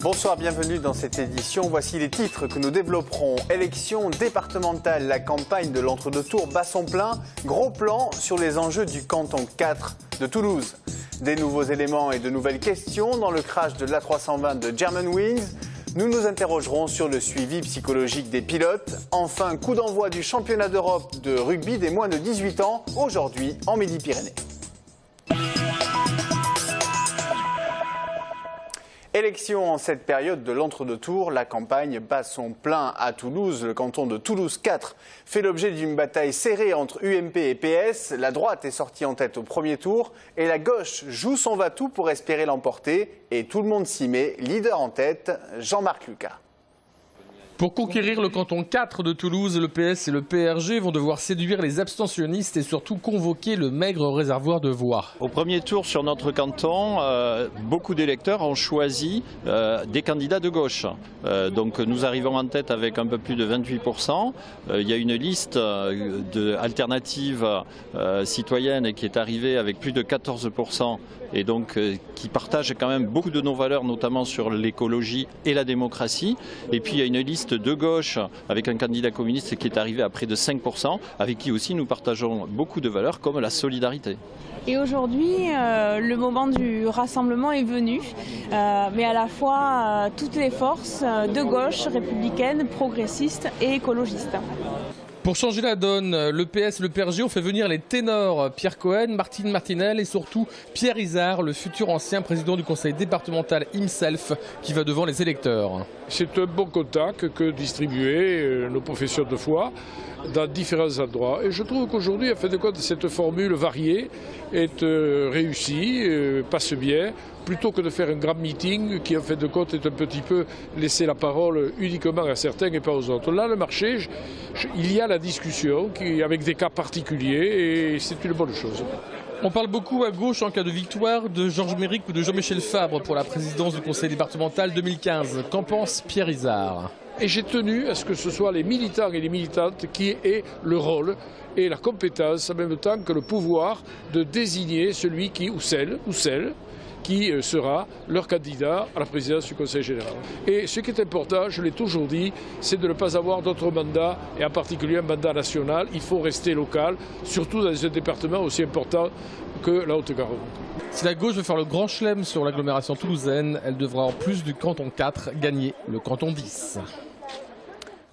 Bonsoir, bienvenue dans cette édition. Voici les titres que nous développerons. Élection départementale, la campagne de l'entre-deux tours bat son plein. Gros plan sur les enjeux du canton 4 de Toulouse. Des nouveaux éléments et de nouvelles questions dans le crash de l'A320 de Germanwings. Nous nous interrogerons sur le suivi psychologique des pilotes. Enfin, coup d'envoi du championnat d'Europe de rugby des moins de 18 ans, aujourd'hui en Midi-Pyrénées. Élection en cette période de l'entre-deux tours, la campagne bat son plein à Toulouse. Le canton de Toulouse 4 fait l'objet d'une bataille serrée entre UMP et PS. La droite est sortie en tête au premier tour et la gauche joue son va-tout pour espérer l'emporter. Et tout le monde s'y met, leader en tête, Jean-Marc Lucas. Pour conquérir le canton 4 de Toulouse, le PS et le PRG vont devoir séduire les abstentionnistes et surtout convoquer le maigre réservoir de voix. Au premier tour sur notre canton, beaucoup d'électeurs ont choisi des candidats de gauche. Donc nous arrivons en tête avec un peu plus de 28%. Il y a une liste d'alternatives citoyennes qui est arrivée avec plus de 14% et donc qui partage quand même beaucoup de nos valeurs, notamment sur l'écologie et la démocratie. Et puis il y a une liste de gauche avec un candidat communiste qui est arrivé à près de 5%, avec qui aussi nous partageons beaucoup de valeurs comme la solidarité. Et aujourd'hui, le moment du rassemblement est venu, mais à la fois toutes les forces de gauche, républicaines, progressistes et écologistes. Pour changer la donne, le PS et le PRG ont fait venir les ténors Pierre Cohen, Martine Martinel et surtout Pierre Izard, le futur ancien président du conseil départemental himself, qui va devant les électeurs. C'est un bon contact que distribuer nos professions de foi dans différents endroits. Et je trouve qu'aujourd'hui, en fin de compte, cette formule variée est réussie, passe bien, plutôt que de faire un grand meeting qui, en fin de compte, est un petit peu laisser la parole uniquement à certains et pas aux autres. Là, le marché, il y a la discussion avec des cas particuliers et c'est une bonne chose. On parle beaucoup à gauche en cas de victoire de Georges Méric ou de Jean-Michel Fabre pour la présidence du conseil départemental 2015. Qu'en pense Pierre Izard ? Et j'ai tenu à ce que ce soit les militants et les militantes qui aient le rôle et la compétence en même temps que le pouvoir de désigner celui qui ou celle qui sera leur candidat à la présidence du Conseil général. Et ce qui est important, je l'ai toujours dit, c'est de ne pas avoir d'autres mandats, et en particulier un mandat national. Il faut rester local, surtout dans un département aussi important que la Haute-Garonne. Si la gauche veut faire le grand chelem sur l'agglomération toulousaine, elle devra en plus du canton 4 gagner le canton 10.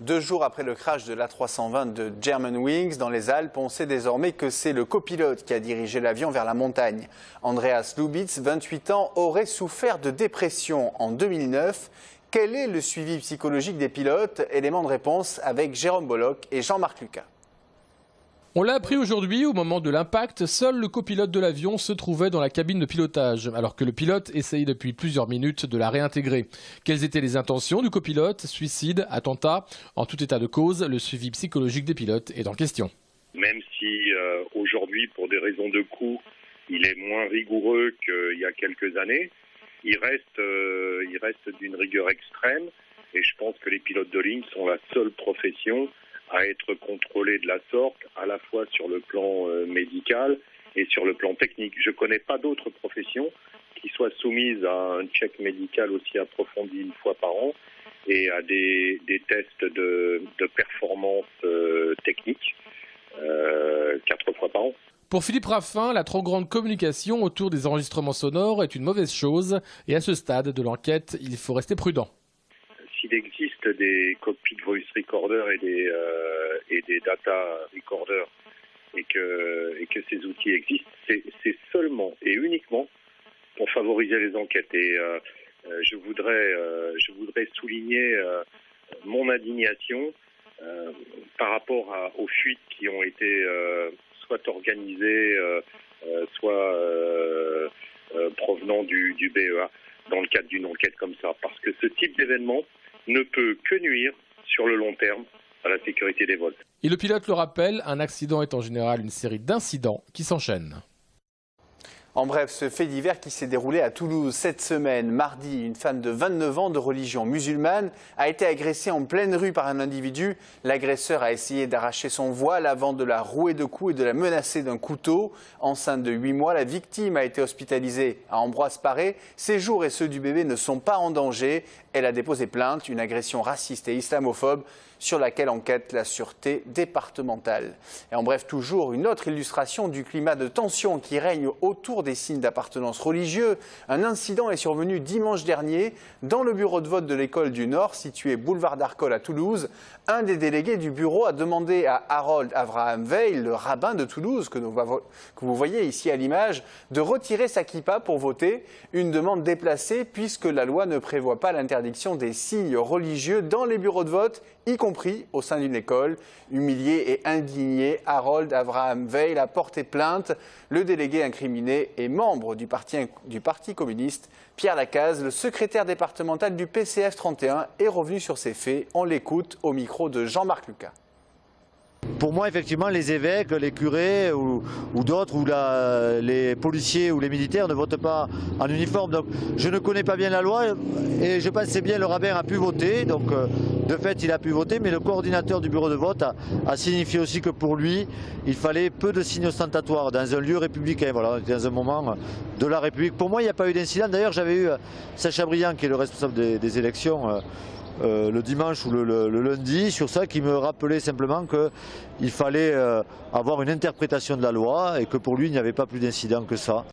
2 jours après le crash de l'A320 de Germanwings dans les Alpes, on sait désormais que c'est le copilote qui a dirigé l'avion vers la montagne. Andreas Lubitz, 28 ans, aurait souffert de dépression en 2009. Quel est le suivi psychologique des pilotes? Élément de réponse avec Jérôme Bollock et Jean-Marc Lucas. On l'a appris aujourd'hui, au moment de l'impact, seul le copilote de l'avion se trouvait dans la cabine de pilotage, alors que le pilote essayait depuis plusieurs minutes de la réintégrer. Quelles étaient les intentions du copilote? Suicide, attentat? En tout état de cause, le suivi psychologique des pilotes est en question. Même si aujourd'hui, pour des raisons de coût, il est moins rigoureux qu'il y a quelques années, il reste d'une rigueur extrême et je pense que les pilotes de ligne sont la seule profession à être contrôlé de la sorte, à la fois sur le plan médical et sur le plan technique. Je ne connais pas d'autres professions qui soient soumises à un check médical aussi approfondi une fois par an et à des tests de performance technique 4 fois par an. Pour Philippe Raffin, la trop grande communication autour des enregistrements sonores est une mauvaise chose et à ce stade de l'enquête, il faut rester prudent. S'il existe des cockpit voice recorders et des data recorders et que ces outils existent, c'est seulement et uniquement pour favoriser les enquêtes. Et je voudrais souligner mon indignation par rapport aux fuites qui ont été soit organisées, soit provenant du BEA dans le cadre d'une enquête comme ça. Parce que ce type d'événement ne peut que nuire sur le long terme à la sécurité des vols. Et le pilote le rappelle, un accident est en général une série d'incidents qui s'enchaînent. En bref, ce fait divers qui s'est déroulé à Toulouse cette semaine. Mardi, une femme de 29 ans de religion musulmane a été agressée en pleine rue par un individu. L'agresseur a essayé d'arracher son voile avant de la rouer de coups et de la menacer d'un couteau. Enceinte de 8 mois, la victime a été hospitalisée à Ambroise-Paré. Ses jours et ceux du bébé ne sont pas en danger. Elle a déposé plainte, une agression raciste et islamophobe sur laquelle enquête la sûreté départementale. Et en bref, toujours une autre illustration du climat de tension qui règne autour des signes d'appartenance religieux. Un incident est survenu dimanche dernier dans le bureau de vote de l'école du Nord, situé boulevard d'Arcole à Toulouse. Un des délégués du bureau a demandé à Harold Avraham Veil, le rabbin de Toulouse, que vous voyez ici à l'image, de retirer sa kippa pour voter. Une demande déplacée puisque la loi ne prévoit pas l'interdiction des signes religieux dans les bureaux de vote, y compris au sein d'une école. Humilié et indigné, Harold Avraham Veil a porté plainte. Le délégué incriminé est membre du Parti communiste. Pierre Lacaze, le secrétaire départemental du PCF 31, est revenu sur ces faits. On l'écoute au micro de Jean-Marc Lucas. Pour moi, effectivement, les évêques, les curés ou d'autres, ou les policiers ou les militaires ne votent pas en uniforme. Donc, je ne connais pas bien la loi et je pense que c'est bien le rabbin a pu voter. Donc, de fait, il a pu voter, mais le coordinateur du bureau de vote a signifié aussi que pour lui, il fallait peu de signes ostentatoires dans un lieu républicain. Voilà, dans un moment de la République. Pour moi, il n'y a pas eu d'incident. D'ailleurs, j'avais eu Sacha Briand, qui est le responsable des élections, le dimanche ou le lundi sur ça, qui me rappelait simplement qu'il fallait avoir une interprétation de la loi et que pour lui il n'y avait pas plus d'incidents que ça.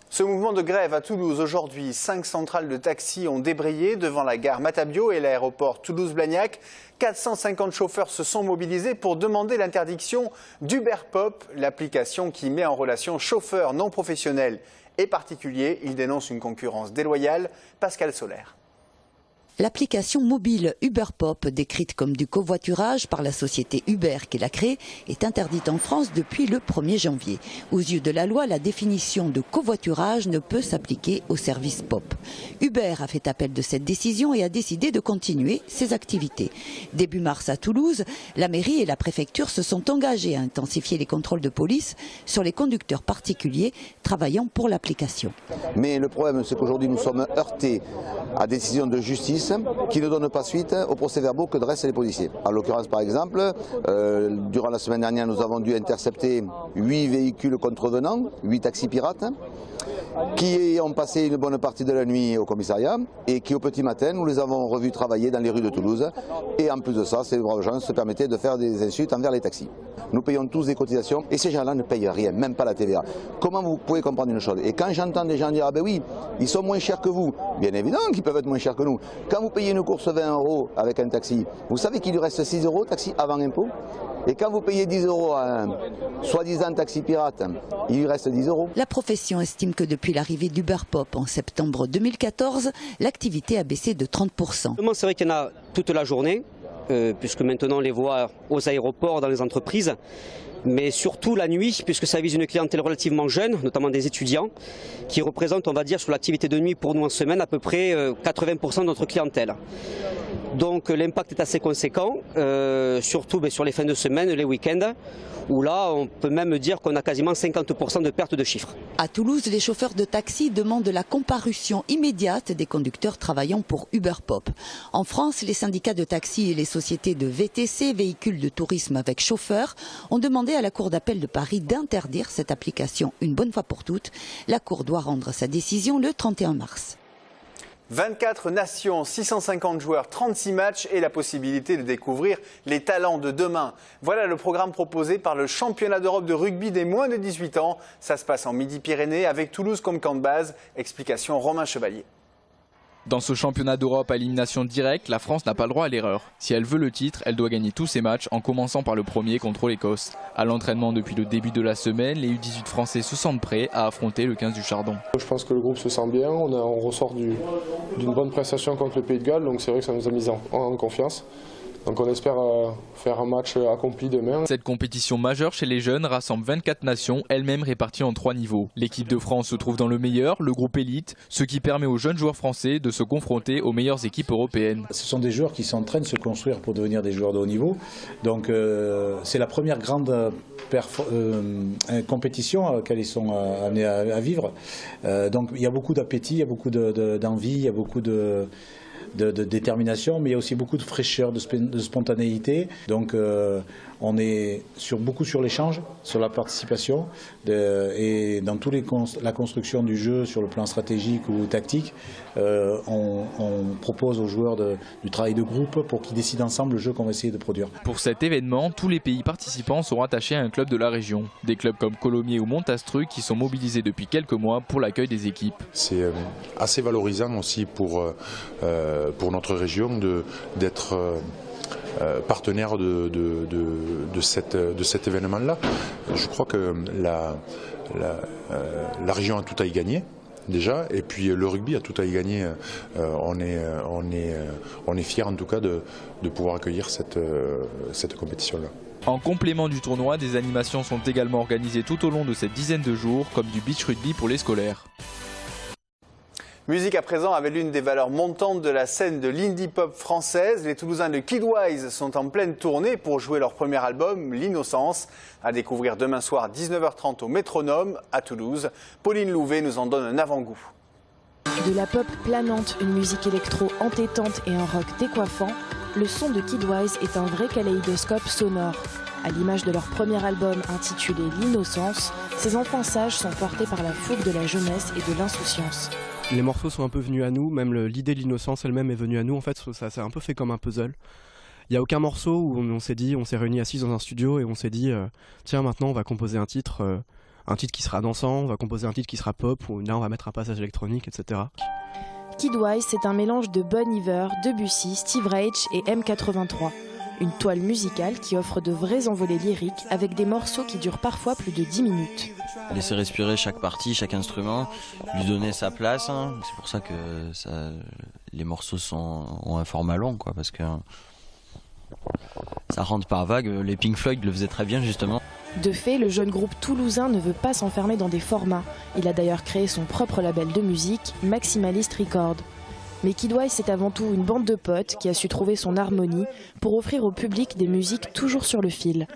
Ce mouvement de grève à Toulouse aujourd'hui, 5 centrales de taxi ont débrayé devant la gare Matabio et l'aéroport Toulouse-Blagnac. 450 chauffeurs se sont mobilisés pour demander l'interdiction d'UberPop, l'application qui met en relation chauffeurs non professionnels et particuliers. Ils dénoncent une concurrence déloyale. Pascal Solaire. L'application mobile UberPop, décrite comme du covoiturage par la société Uber qui l'a créée, est interdite en France depuis le 1er janvier. Aux yeux de la loi, la définition de covoiturage ne peut s'appliquer au service POP. Uber a fait appel de cette décision et a décidé de continuer ses activités. Début mars à Toulouse, la mairie et la préfecture se sont engagés à intensifier les contrôles de police sur les conducteurs particuliers travaillant pour l'application. Mais le problème, c'est qu'aujourd'hui, nous sommes heurtés à des décisions de justice qui ne donnent pas suite aux procès-verbaux que dressent les policiers. En l'occurrence, par exemple, durant la semaine dernière, nous avons dû intercepter 8 véhicules contrevenants, 8 taxis pirates, qui ont passé une bonne partie de la nuit au commissariat et qui, au petit matin, nous les avons revus travailler dans les rues de Toulouse. Et en plus de ça, ces braves gens se permettaient de faire des insultes envers les taxis. Nous payons tous des cotisations et ces gens-là ne payent rien, même pas la TVA. Comment vous pouvez comprendre une chose? Et quand j'entends des gens dire « Ah ben oui, ils sont moins chers que vous », bien évidemment qu'ils peuvent être moins chers que nous. Quand vous payez une course 20 € avec un taxi, vous savez qu'il lui reste 6 € taxi avant impôt? Et quand vous payez 10 € à un soi-disant taxi pirate, il lui reste 10 €. La profession estime que depuis l'arrivée d'UberPop en septembre 2014, l'activité a baissé de 30%. C'est vrai qu'il y en a toute la journée, puisque maintenant on les voit aux aéroports, dans les entreprises, mais surtout la nuit, puisque ça vise une clientèle relativement jeune, notamment des étudiants, qui représentent, on va dire, sur l'activité de nuit pour nous en semaine, à peu près 80% de notre clientèle. Donc l'impact est assez conséquent, surtout sur les fins de semaine, les week-ends, où là on peut même dire qu'on a quasiment 50% de perte de chiffre. À Toulouse, les chauffeurs de taxi demandent la comparution immédiate des conducteurs travaillant pour UberPop. En France, les syndicats de taxi et les sociétés de VTC, véhicules de tourisme avec chauffeurs, ont demandé à la Cour d'appel de Paris d'interdire cette application une bonne fois pour toutes. La Cour doit rendre sa décision le 31 mars. 24 nations, 650 joueurs, 36 matchs et la possibilité de découvrir les talents de demain. Voilà le programme proposé par le championnat d'Europe de rugby des moins de 18 ans. Ça se passe en Midi-Pyrénées avec Toulouse comme camp de base. Explication Romain Chevalier. Dans ce championnat d'Europe à élimination directe, la France n'a pas le droit à l'erreur. Si elle veut le titre, elle doit gagner tous ses matchs en commençant par le premier contre l'Écosse. À l'entraînement depuis le début de la semaine, les U18 français se sentent prêts à affronter le 15 du Chardon. Je pense que le groupe se sent bien, on ressort d'une bonne prestation contre le Pays de Galles, donc c'est vrai que ça nous a mis en confiance. Donc on espère faire un match accompli demain. Cette compétition majeure chez les jeunes rassemble 24 nations, elles-mêmes réparties en 3 niveaux. L'équipe de France se trouve dans le meilleur, le groupe élite, ce qui permet aux jeunes joueurs français de se confronter aux meilleures équipes européennes. Ce sont des joueurs qui sont en train de se construire pour devenir des joueurs de haut niveau. Donc c'est la première grande compétition à laquelle ils sont amenés à vivre. Donc il y a beaucoup d'appétit, il y a beaucoup d'envie, il y a beaucoup de détermination, mais il y a aussi beaucoup de fraîcheur, de spontanéité. Donc on est beaucoup sur l'échange, sur la participation, et dans la construction du jeu sur le plan stratégique ou tactique, on propose aux joueurs du travail de groupe pour qu'ils décident ensemble le jeu qu'on va essayer de produire. Pour cet événement, tous les pays participants sont attachés à un club de la région. Des clubs comme Colomiers ou Montastruc qui sont mobilisés depuis quelques mois pour l'accueil des équipes. C'est assez valorisant aussi pour notre région d'être partenaire de cet événement-là. Je crois que la région a tout à y gagner déjà, et puis le rugby a tout à y gagner. On est fiers en tout cas de pouvoir accueillir cette compétition-là. En complément du tournoi, des animations sont également organisées tout au long de cette dizaine de jours, comme du beach rugby pour les scolaires. Musique à présent avec l'une des valeurs montantes de la scène de l'indie pop française. Les Toulousains de Kidwise sont en pleine tournée pour jouer leur premier album, L'Innocence, à découvrir demain soir 19h30 au Métronome à Toulouse. Pauline Louvet nous en donne un avant-goût. De la pop planante, une musique électro entêtante et un rock décoiffant, le son de Kidwise est un vrai kaléidoscope sonore. À l'image de leur premier album intitulé L'Innocence, ces enfants sages sont portés par la fougue de la jeunesse et de l'insouciance. Les morceaux sont un peu venus à nous, même l'idée de l'innocence elle-même est venue à nous. En fait, ça s'est un peu fait comme un puzzle. Il n'y a aucun morceau où on s'est réunis assis dans un studio et on s'est dit tiens, maintenant on va composer un titre qui sera dansant, on va composer un titre qui sera pop, ou là on va mettre un passage électronique, etc. Kidwise, c'est un mélange de Bon Iver, Debussy, Steve Reich et M83. Une toile musicale qui offre de vraies envolées lyriques avec des morceaux qui durent parfois plus de 10 minutes. Laisser respirer chaque partie, chaque instrument, lui donner sa place. C'est pour ça que les morceaux ont un format long, quoi, parce que ça rentre par vagues. Les Pink Floyd le faisaient très bien, justement. De fait, le jeune groupe toulousain ne veut pas s'enfermer dans des formats. Il a d'ailleurs créé son propre label de musique, Maximalist Record. Mais Kidwise, c'est avant tout une bande de potes qui a su trouver son harmonie pour offrir au public des musiques toujours sur le fil.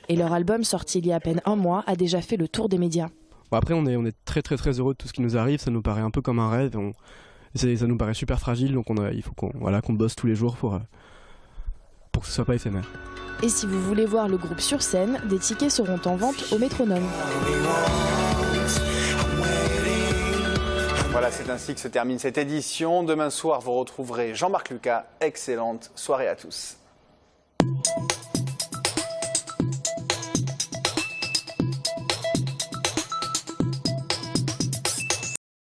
Et leur album, sorti il y a à peine un mois, a déjà fait le tour des médias. Bon, après, on est très heureux de tout ce qui nous arrive, ça nous paraît un peu comme un rêve, ça nous paraît super fragile, donc il faut qu'on bosse tous les jours pour que ce soit pas éphémère. Et si vous voulez voir le groupe sur scène, des tickets seront en vente au Métronome. Voilà, c'est ainsi que se termine cette édition. Demain soir, vous retrouverez Jean-Marc Lucas. Excellente soirée à tous.